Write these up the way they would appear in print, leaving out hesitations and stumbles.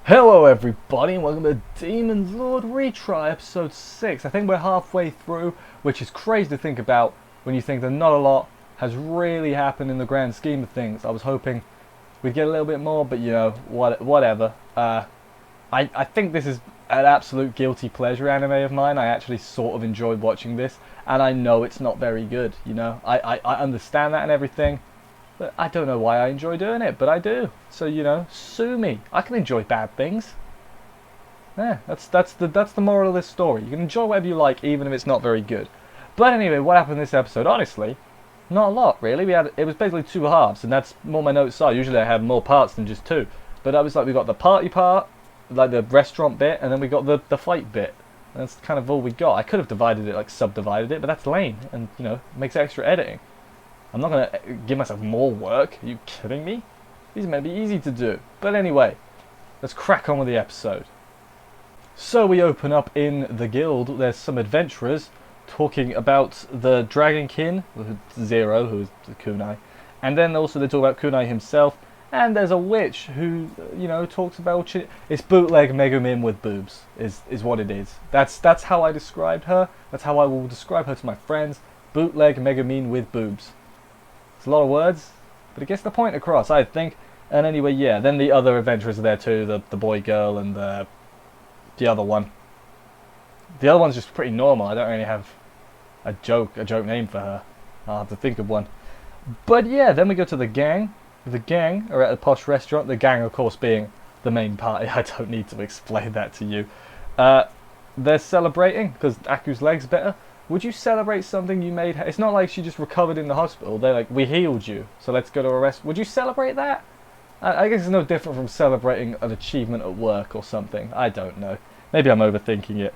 Hello everybody and welcome to Demon's Lord Retry episode 6. I think we're halfway through, which is crazy to think about when you think that not a lot has really happened in the grand scheme of things. I was hoping we'd get a little bit more, but you know, whatever. I think this is an absolute guilty pleasure anime of mine. I actually sort of enjoy watching this, and I know it's not very good, you know. I understand that and everything. But I don't know why I enjoy doing it, but I do. So, you know, sue me. I can enjoy bad things. Yeah, that's the moral of this story. You can enjoy whatever you like, even if it's not very good. But anyway, what happened in this episode? Honestly, not a lot, really. It was basically two halves, and that's more my notes are. Usually I have more parts than just two. But I was like, we got the party part, like the restaurant bit, and then we got the fight bit. And that's kind of all we got. I could have divided it, like subdivided it, but that's lame, and, you know, makes extra editing. I'm not going to give myself more work. Are you kidding me? These may be easy to do. But anyway, let's crack on with the episode. So we open up in the guild. There's some adventurers talking about the Dragonkin, Zero, who is the Kunai. And then also they talk about Kunai himself. And there's a witch who, you know, talks about... It's bootleg Megumin with boobs, is what it is. That's how I described her. That's how I will describe her to my friends. Bootleg Megumin with boobs. A lot of words, but it gets the point across, I think. And anyway, yeah, then the other adventurers are there too, the boy girl and the other one. The other one's just pretty normal. I don't really have a joke name for her. I'll have to think of one. But yeah, then we go to the gang. The gang are at a posh restaurant. The gang, of course, being the main party. I don't need to explain that to you. They're celebrating because Aku's leg's better. Would you celebrate something you made? It's not like she just recovered in the hospital. They're like, we healed you, so let's go to a rest. Would you celebrate that? I guess it's no different from celebrating an achievement at work or something. I don't know. Maybe I'm overthinking it.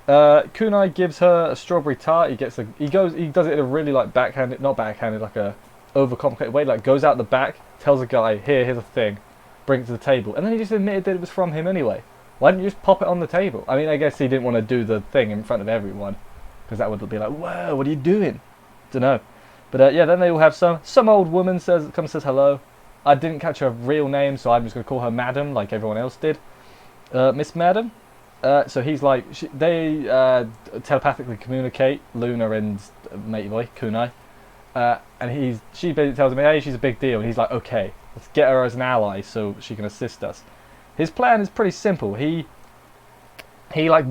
Kunai gives her a strawberry tart. He does it in a really like backhanded, not backhanded, like a overcomplicated way. Like goes out the back, tells a guy, here's a thing, bring it to the table, and then he just admitted that it was from him anyway. Why didn't you just pop it on the table? I mean, I guess he didn't want to do the thing in front of everyone. Because that would be like, whoa, what are you doing? Don't know. But yeah, then they all have some old woman comes says hello. I didn't catch her real name, so I'm just going to call her Madam, like everyone else did. Miss Madam. So he's like, they telepathically communicate, Luna and matey boy, Kunai. And she basically tells him, hey, she's a big deal. And he's like, okay, let's get her as an ally so she can assist us. His plan is pretty simple. He like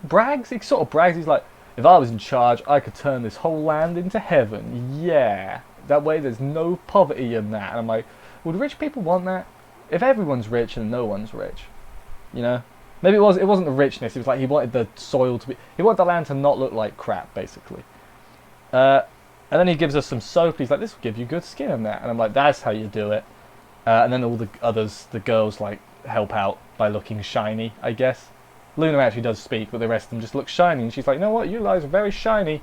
brags. He sort of brags. He's like, if I was in charge, I could turn this whole land into heaven. Yeah, that way there's no poverty in that. And I'm like, would rich people want that? If everyone's rich and no one's rich, you know, maybe it wasn't the richness. It was like he wanted the soil to be. He wanted the land to not look like crap, basically. And then he gives us some soap. He's like, this will give you good skin and that. And I'm like, that's how you do it. And then all the others, the girls, like help out by looking shiny, I guess. Luna actually does speak, but the rest of them just look shiny. And she's like, you know what, you guys are very shiny.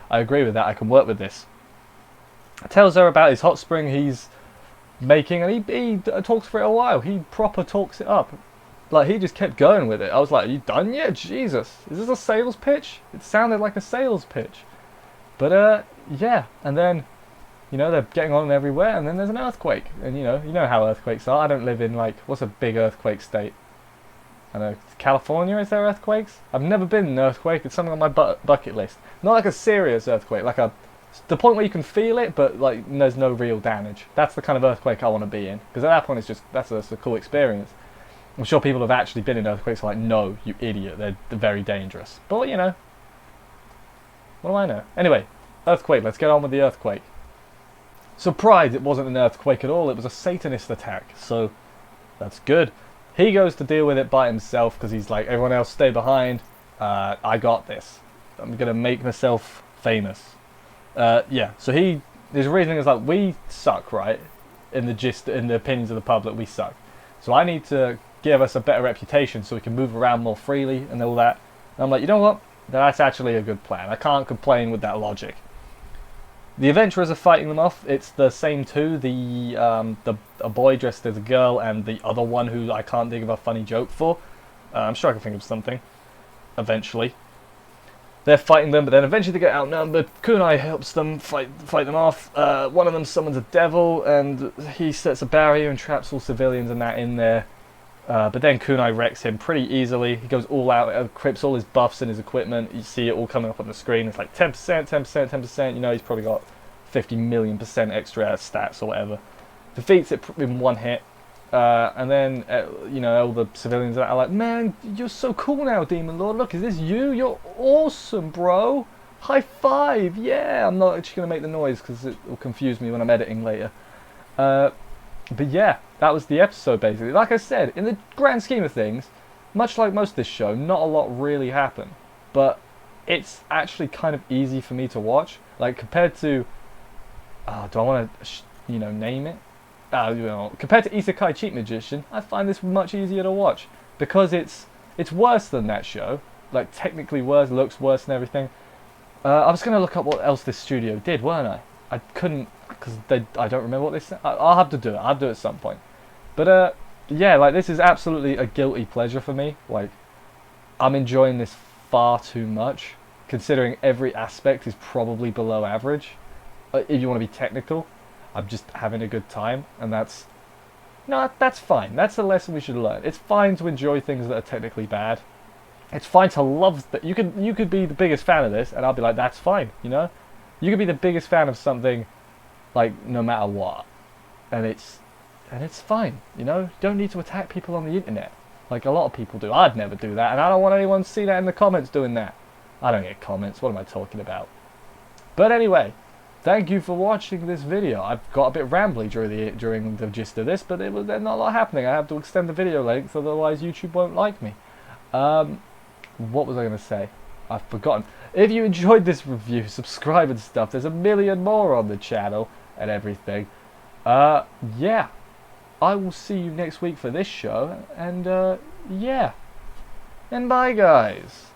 I agree with that, I can work with this. Tells her about his hot spring he's making, and he talks for it a while. He proper talks it up. Like, he just kept going with it. I was like, are you done yet? Jesus. Is this a sales pitch? It sounded like a sales pitch. But, yeah. And then, you know, they're getting on everywhere, and then there's an earthquake. And, you know how earthquakes are. I don't live in, like, what's a big earthquake state? I don't know, California, is there earthquakes? I've never been in an earthquake. It's something on my bucket list. Not like a serious earthquake, like the point where you can feel it, but like there's no real damage. That's the kind of earthquake I want to be in. Because at that point, that's a cool experience. I'm sure people have actually been in earthquakes like, no, you idiot, they're very dangerous. But, you know, what do I know? Anyway, earthquake, let's get on with the earthquake. Surprised it wasn't an earthquake at all, it was a Satanist attack, so that's good. He goes to deal with it by himself because he's like, everyone else stay behind, I got this. I'm going to make myself famous. Yeah, so his reasoning is like, we suck, right? In the opinions of the public, we suck. So I need to give us a better reputation so we can move around more freely and all that. And I'm like, you know what? That's actually a good plan. I can't complain with that logic. The adventurers are fighting them off. It's the same two, a boy dressed as a girl and the other one who I can't think of a funny joke for. I'm sure I can think of something eventually. they're fighting them, but then eventually they get outnumbered. Kunai helps them fight them off. One of them summons a devil, and he sets a barrier and traps all civilians and that in there. But then Kunai wrecks him pretty easily. He goes all out, equips all his buffs and his equipment. You see it all coming up on the screen. It's like 10%, 10%, 10%. You know, he's probably got 50 million % extra stats or whatever. Defeats it in one hit. And then, you know, all the civilians are like, man, you're so cool now, Demon Lord. Look, is this you? You're awesome, bro. High five. Yeah, I'm not actually going to make the noise because it will confuse me when I'm editing later. But yeah, that was the episode basically. Like I said, in the grand scheme of things, much like most of this show, not a lot really happened. But it's actually kind of easy for me to watch. Like compared to, do I want to, you know, name it? You know, compared to Isekai Cheat Magician, I find this much easier to watch because it's worse than that show. Like technically worse, looks worse and everything. I was gonna look up what else this studio did, weren't I? I couldn't because I don't remember what they said. I'll have to do it. I'll do it at some point. But yeah, like this is absolutely a guilty pleasure for me. Like I'm enjoying this far too much, considering every aspect is probably below average. If you want to be technical, I'm just having a good time, and that's fine. That's a lesson we should learn. It's fine to enjoy things that are technically bad. It's fine to love that. You could be the biggest fan of this, and I'll be like, that's fine. You know, you could be the biggest fan of something, like no matter what, and it's fine. You know, you don't need to attack people on the internet like a lot of people do. I'd never do that, and I don't want anyone to see that in the comments doing that. I don't get comments. What am I talking about? But anyway. Thank you for watching this video. I've got a bit rambly during the gist of this, but there's not a lot happening. I have to extend the video length, otherwise YouTube won't like me. What was I going to say? I've forgotten. If you enjoyed this review, subscribe and stuff. There's a million more on the channel and everything. Yeah. I will see you next week for this show, and yeah. And bye, guys.